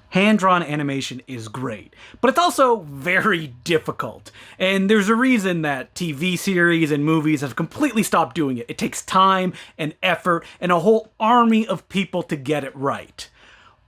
Hand-drawn animation is great, but it's also very difficult. And there's a reason that TV series and movies have completely stopped doing it. It takes time and effort and a whole army of people to get it right.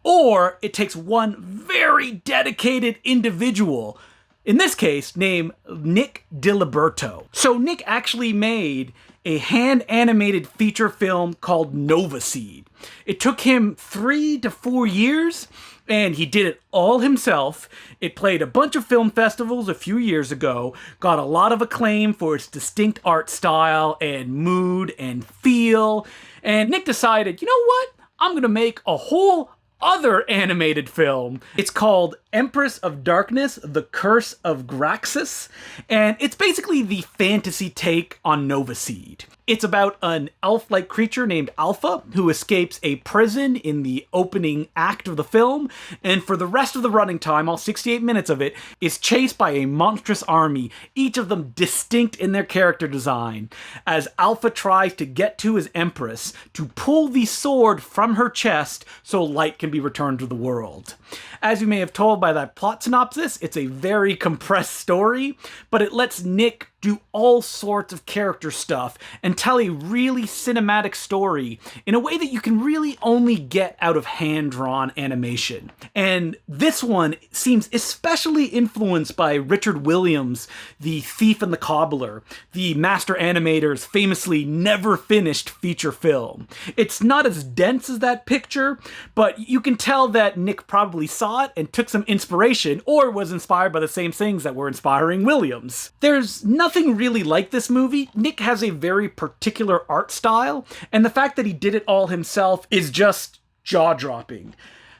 Or it takes one very dedicated individual, in this case, named Nick DiLiberto. So Nick actually made a hand-animated feature film called Nova Seed. It took him 3 to 4 years, and he did it all himself. It played a bunch of film festivals a few years ago, got a lot of acclaim for its distinct art style and mood and feel, and Nick decided, you know what? I'm gonna make a whole other animated film. It's called Empress of Darkness, The Curse of Graxus, and it's basically the fantasy take on Nova Seed. It's about an elf-like creature named Alpha who escapes a prison in the opening act of the film, and for the rest of the running time, all 68 minutes of it, is chased by a monstrous army, each of them distinct in their character design, as Alpha tries to get to his Empress to pull the sword from her chest so light can be returned to the world. As you may have told by that plot synopsis, it's a very compressed story, but it lets Nick do all sorts of character stuff and tell a really cinematic story in a way that you can really only get out of hand-drawn animation. And this one seems especially influenced by Richard Williams' The Thief and the Cobbler, the master animator's famously never-finished feature film. It's not as dense as that picture, but you can tell that Nick probably saw it and took some inspiration, or was inspired by the same things that were inspiring Williams. There's nothing really like this movie. Nick has a very particular art style, and the fact that he did it all himself is just jaw-dropping.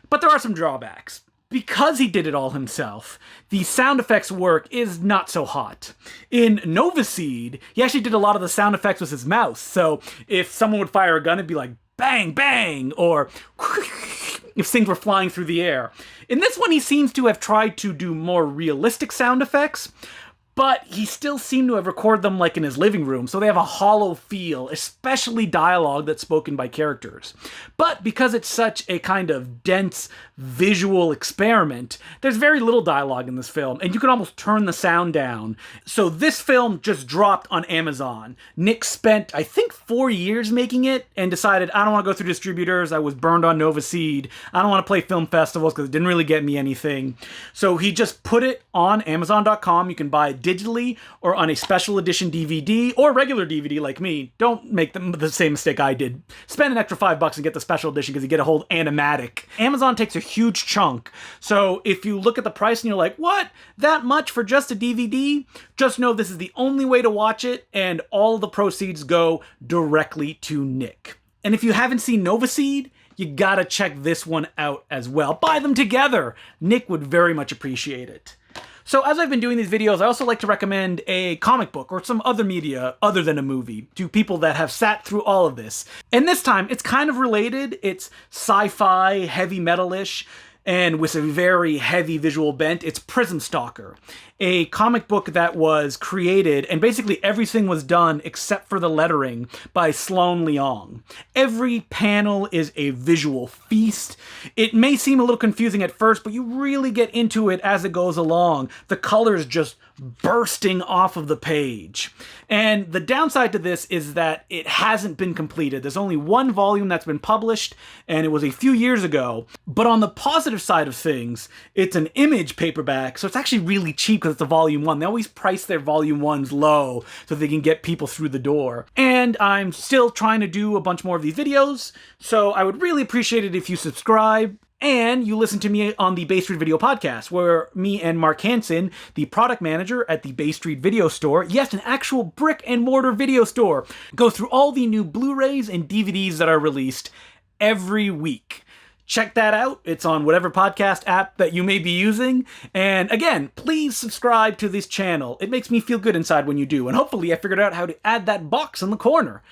But there are some drawbacks. Because he did it all himself, the sound effects work is not so hot. In Nova Seed, he actually did a lot of the sound effects with his mouth, so if someone would fire a gun, it'd be like, bang, bang, or if things were flying through the air. In this one, he seems to have tried to do more realistic sound effects, but he still seemed to have recorded them like in his living room, so they have a hollow feel, especially dialogue that's spoken by characters. But because it's such a kind of dense visual experiment, there's very little dialogue in this film, and you can almost turn the sound down. So this film just dropped on Amazon. Nick spent, I think, 4 years making it, and decided, I don't want to go through distributors, I was burned on Nova Seed, I don't want to play film festivals because it didn't really get me anything. So he just put it on Amazon.com. You can buy it digitally or on a special edition DVD or regular DVD like me. Don't make the same mistake I did. Spend an extra $5 and get the special edition because you get a whole animatic. Amazon takes a huge chunk. So if you look at the price and you're like, what? That much for just a DVD? Just know this is the only way to watch it, and all the proceeds go directly to Nick. And if you haven't seen Nova Seed, you gotta check this one out as well. Buy them together. Nick would very much appreciate it. So as I've been doing these videos, I also like to recommend a comic book or some other media other than a movie to people that have sat through all of this. And this time, it's kind of related. It's sci-fi, heavy metal-ish, and with a very heavy visual bent. It's Prism Stalker, a comic book that was created, and basically everything was done except for the lettering, by Sloan Leong. Every panel is a visual feast. It may seem a little confusing at first, but you really get into it as it goes along. The colors just bursting off of the page. And the downside to this is that it hasn't been completed. There's only one volume that's been published, and it was a few years ago. But on the positive side of things, it's an Image paperback, so it's actually really cheap because it's a volume 1. They always price their volume 1s low so they can get people through the door. And I'm still trying to do a bunch more of these videos, so I would really appreciate it if you subscribe. And you listen to me on the Bay Street Video Podcast, where me and Mark Hansen, the product manager at the Bay Street Video Store, yes, an actual brick and mortar video store, go through all the new Blu-rays and DVDs that are released every week. Check that out. It's on whatever podcast app that you may be using. And again, please subscribe to this channel. It makes me feel good inside when you do. And hopefully I figured out how to add that box in the corner.